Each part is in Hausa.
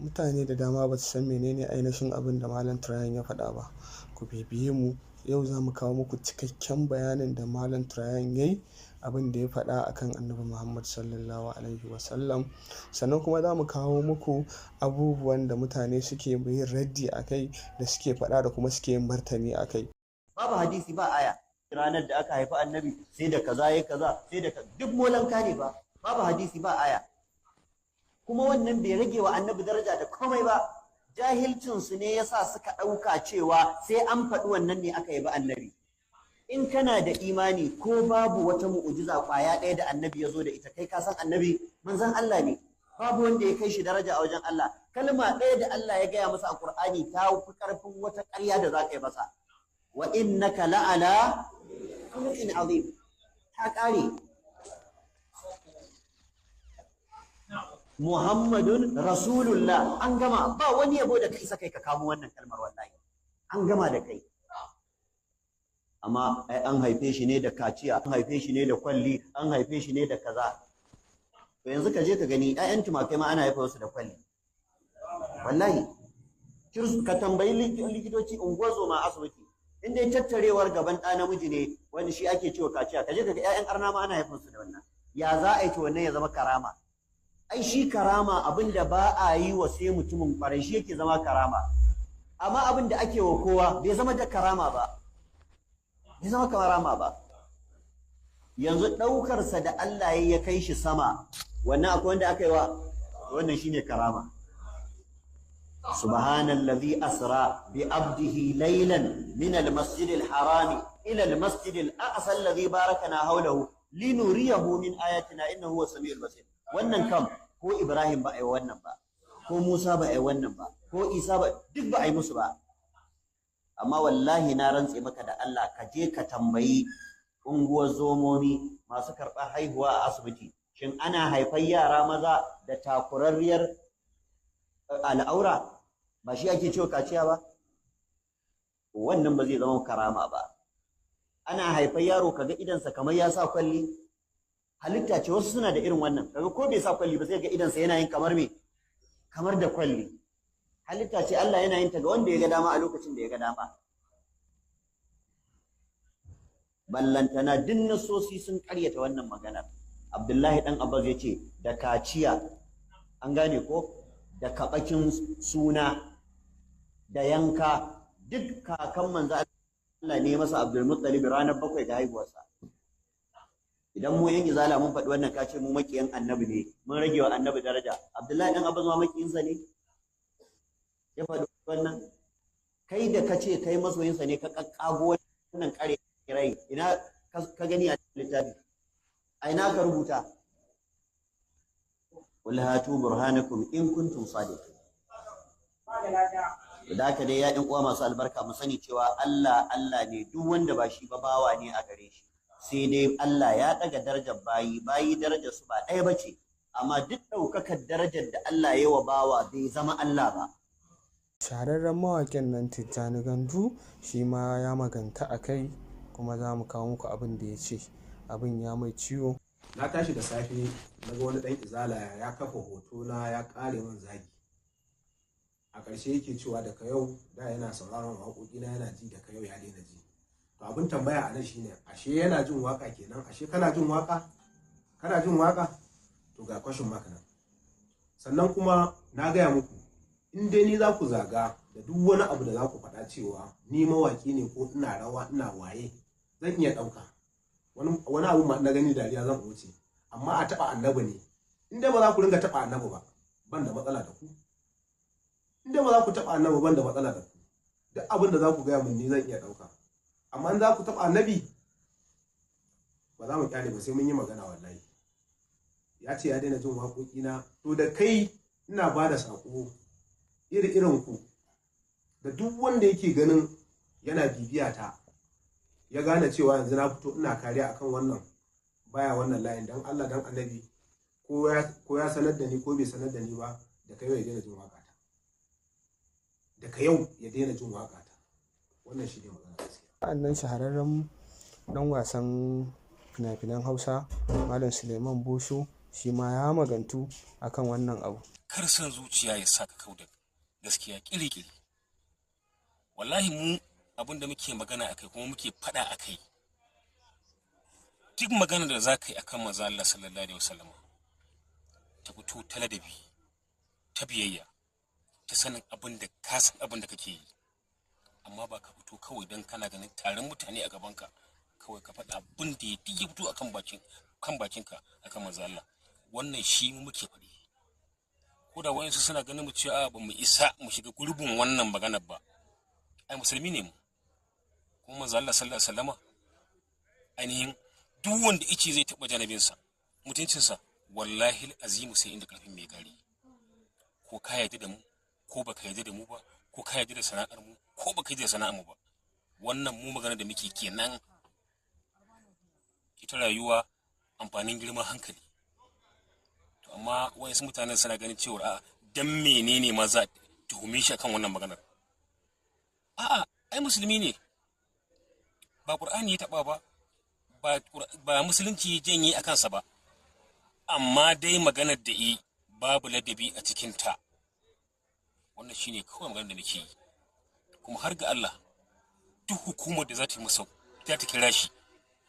mutane da dama ba su san menene ainihin abin da Malam Turayen ya faɗa ba. Ku bibiye mu, yau za mu kawo muku cikakken bayanin da Malam Turayen ya yi, abin da ya faɗa akan Annabi Muhammad sallallahu alaihi wasallam. Sannan kuma za mu kawo muku abubuwan da mutane suke yin raddi a kai, da suke faɗa da kuma suke yin martani a kai. Babu hadisi ba aya. Ranar da aka haifi annabi sai da kaza ya kaza, sai da duk molanka ne ba. Babu hadisi ba aya. Kuma wannan bai rage wa annabi daraja da komai ba. Jahilcinsu ne yasa suka ɗauka cewa sai an faɗi wannan ne aka yabi annabi. In kana da imani ko babu wata mu'ujiza kwaya ɗaya da annabi ya zo da ita, kai ka san annabi manzon Allah ne. Babu wanda ya kai shi daraja a wajen Allah. Kalma ɗaya da Allah ya gaya masa a Qur'ani ta fi ƙarfin wata ƙarya da za ka yi masa. Wa innaka la'ala khuluqin azim. Ta ƙare. Muhammadun Rasulullah, an gama. Ba wani yabo da ka isa kai ka kamo wannan kalmar, wallahi an gama da kai. Amma an haife shi ne da kaciya, an haife shi ne da kwalli, an haife shi ne da kaza. To yanzu ka je ka gani ƴaƴan tumakai ma ana haifa su da kwalli, wallahi. Ka tambayi likitoci unguwar asibiti, in dai tattarewar gaban ɗa namiji ne wanda shi ake cewa kaciya, ka je ka ga ƴaƴan arna ma ana haifar su da wannan. Ya za a yi to wannan ya zama karama? Ai shi karama abinda ba a yi wa sai mutumin ƙwarai shi yake zama karama, amma abinda ake wa kowa bai zama da karama ba, bai zama karama ba. Yanzu ɗaukarsa da Allah ya kai shi sama, wannan akwai wanda aka yi wa, wannan shine karama. Subhanallazi asra bi abdihi laylan min al-masjidil harami ila al-masjidil aqsa alladhi barakana hawlahu linuriyahu min ayatina innahu huwas samiul basir. Wannan kam ko Ibrahim ba a yi wannan ba, ko Musa ba a yi wannan ba, ko Isa ba, duk ba a yi musu ba. Amma wallahi na rantse maka da Allah, ka je ka tambayi unguwar zomomi masu karɓar haihuwa a asibiti, shin ana haifar yara maza da takurarriyar al'aura? Ba shi ake cewa kaciya ba? Wannan ba zai zama karama ba. Ana haifar yaro kaga idansa kamar ya sa kwalli, halitta ce. Wasu suna da irin wannan, kaga ko bai sa kwalli ba sai ga idansa yana yin kamar me, kamar da kwalli. Halitta ce Allah yana yin ta ga wanda ya ga dama a lokacin da ya ga dama. Ballantana duk nasosi sun karyata wannan maganar. Abdullahi dan Abbas ya ce da kaciya, an gane ko, da kabakin suna, da yanka, duk kakan manzo Allah ne masa Abdul Muttalib ranar 7 da haihuwarsa. Idan mu yan izala mun faɗi wannan, kace mu makiyan annabi ne, mun rage wa annabi daraja. Abdullahi dan Abbas ma makiyinsa ne ya faɗi wannan? Kai da kace kai masoyinsa ne, ka kakkago wannan kare rai, ina ka gani a littafi? A ina ka rubuta? Qul hatu burhanakum in kuntum sadiqin. Da haka dai ya ɗan uwa masu albarka, mu sani cewa Allah Allah ne, duk wanda ba shi ba bawa ne a gare shi. Sai dai Allah ya ɗaga darajar bayi darajar su ba ɗaya bace, amma duk ɗaukakar darajar da Allah ya wa bawa bai zama Allah ba. Shahararren mawaƙin nan Tijjani Gandu shi ma ya maganta a kai, kuma za mu kawo muku abin da ya ce. Abin ya mai ciwo. Na tashi da safe na ga wani ɗan izala ya kafa hoto na ya ƙare min zagi. A ƙarshe yake cewa daga yau da yana sauraron waƙoƙi na yana ji, daga yau ya daina ji. To abin tambaya a nan shine, ashe yana jin waka kenan? Ashe kana jin waka? Kana jin waka? To ga question mark nan. Sannan kuma na gaya muku, in dai ni za ku zaga da duk wani abu da za ku faɗa cewa ni mawaki ne ko ina rawa ina waye, zan iya ɗauka. Wani abu ma na gani dariya zan wuce. Amma a taɓa annabi ne, in dai ba za ku ringa taɓa annabi ba, ban da matsala da ku. In dai ba za ku taɓa annabi, ban da matsala da ku. Duk abin da za ku gaya min ni zan iya ɗauka. Amma in za ku taɓa annabi, ba za mu kyale ba, sai mun yi magana wallahi. Ya ce ya daina jin waƙoƙina, to da kai ina ba da saƙo irin ku, da duk wanda yake ganin yana bibiya ta, ya gane cewa yanzu na fito ina kariya akan wannan, baya wannan layin, dan Allah dan annabi, ko ya sanar da ni ko bai sanar da ni ba, da kai ya daina jin waƙata. Daga yau ya daina jin waƙata. Wannan shi ne magana gaskiya. Sa'annan shahararren dan wasan fina-finan Hausa Malam Suleiman Bosho shi ma ya magantu akan wannan abu. kar san zuciya ya saka kauda gaskiya kiri-kiri. Wallahi mu abin da muke magana akai kuma muke faɗa akai, duk magana da za ka yi akan manzo Allah sallallahu alaihi wasallam ta fito ta ladabi, ta biyayya, ta sanin abin da ka san abin da kake yi, amma ba ka fito kawai don kana ganin taron mutane a gabanka kawai ka faɗa abin da ya fito akan bakinka akan manzo Allah. Wannan shi mu muke faɗi, ko da wayansu suna ganin mu cewa ba mu isa mu shiga gurbin wannan maganar ba. Ai musulmi ne mu, kuma manzo Allah sallallahu alaihi wasallama ainihin duk wanda yake zai taɓa janabinsa mutuncinsa, wallahi azimu sai inda karfin mai gari. Ko ka yarda da mu ko baka yarda da mu ba, ko ka yarda da sana'ar mu ko baka yarda da sana'ar mu ba, wannan mu magana da muke kenan. Ita rayuwa amfanin girman hankali. To amma wayansu mutanen suna ganin cewa a dan menene ma za tuhume shi akan wannan maganar. A'a, ai musulmi ne, ba Qur'ani ya taba ba, ba musulunci ya janye a kansa ba, amma dai maganar da yi babu ladabi a cikinta. Wannan shine kawai maganar da nake yi, kuma har ga Allah duk hukumar da za ta yi masa za ta kira shi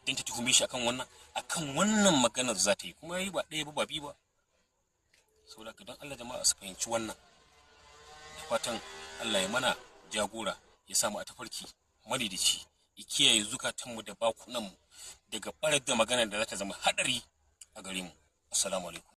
don ta tuhume shi akan wannan maganar za ta yi, kuma yi ba ɗaya ba biyu ba. Saboda ka don Allah jama'a su fahimci wannan, da fatan Allah ya mana jagora, ya samu a tafarki madidici, ya kiyaye zukatanmu da bakunanmu daga barar da magana da za ta zama haɗari a gare mu. Assalamu alaikum.